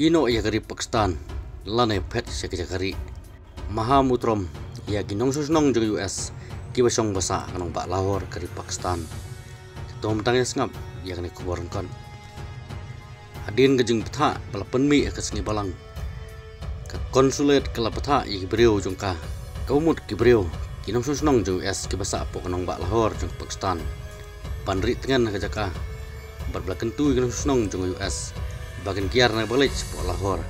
Ino ya kari Pakistan lane pet sekejap kari Mahamutrom ya ginong susnong jeng US kibasong basa kanong ba Lahore kari Pakistan tom tangnya sengap ya kani kuboran kan hadin gejeng petha balapan mi ke sengi balang ke konsulat kala petha ya kibriu jungka kaumut kibriu ginong susnong jeng US kibasa po kanong ba Lahore jeng Pakistan panri tengan kejaka berbelakan tu ginong susnong jeng US bagian kiar na balik po Lahore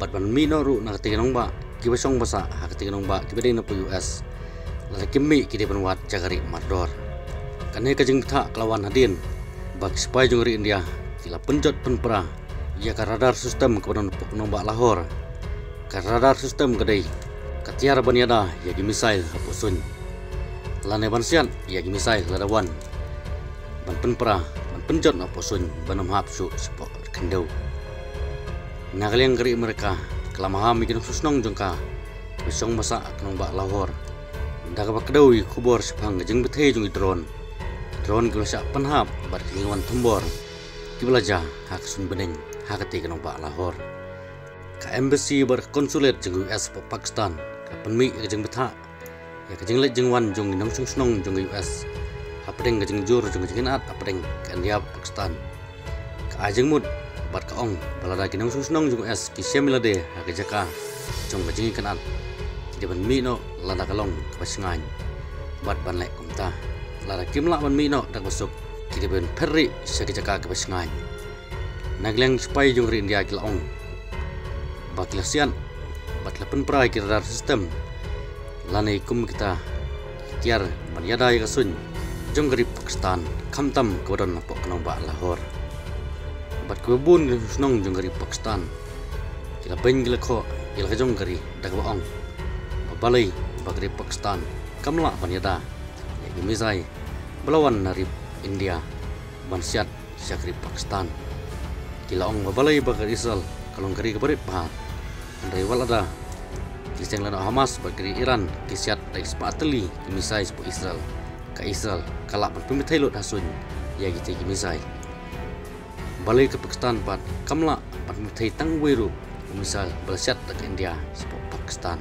bat ban mi no ru na katiga nong ba kibasong basa ha katiga nong ba kibade na po US la kimi kidi banwat jagari mardor kanhe kajing tha kelawan hadin bak spy jung ri India kila penjot penpra ya ka radar sistem kebadan po nong ba Lahore ka radar sistem kadai katiar baniada ya gi misail hapusun lane bansian ya gi misail ladawan ban penpra ban penjot hapusun banam hapsu spot kendau nagaliang kari mereka kelamahan bikin susnong jengka besong masa kenong ba Lahore daga bakdau kubor sepang jeng bethe jung drone gelasa penhap bar kelingan tembor kibelaja hak sun beneng hak ti kenong ba Lahore ka embassy bar konsulat jeng US Pakistan ka penmi jeng betha ya ka jeng le jeng wan jung nong susnong jung US hapdeng jeng jur jung jeng at apdeng ka India Pakistan ka ajeng mud bat kaong balada kinang susnong jung es ki semilade ha jaka jong bajing kanat di ban mi no lada kalong pasingan bat ban lek kumta lada kimla ban mi no dak basuk ki ban perri sa jaka ke pasingan nagleng spy jung ri India ki laong bat lasian bat lapen prai ki radar system lane kum kita tiar ban yada ya sun jong gari Pakistan kamtam kodon pok kanong ba Lahore bat kubun ke susnong jong gari Pakistan kila ben gila ko kila jong gari dak baong babalai bagari Pakistan kamla banyada ya gimisai belawan dari India bansiat syakri Pakistan kila ong babalai bagari Israel kalong gari kebarit pahat dari walada kiseng lana Hamas bagari Iran kisiat dari sepateli gimisai sepo Israel ka Israel kalak pemitai lot hasun ya gitu gimisai balik ke Pakistan pat kamla pat mutai tang wiru misal balasiat dak India sepo Pakistan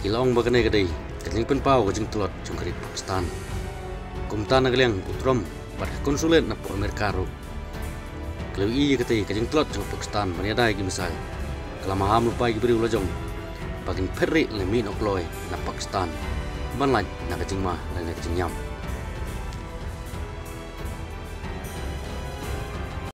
kilong bagane gadai keling pen pau gajeng telot jong kari Pakistan kumta nagleng utrom bat konsulat na po Amerika ro kalau iya kate gajeng telot jong Pakistan baniada gi misal kelamaham lupa gi beri ulajong bagin perri lemi nokloy na Pakistan banlaj na gajeng ma na gajeng nyam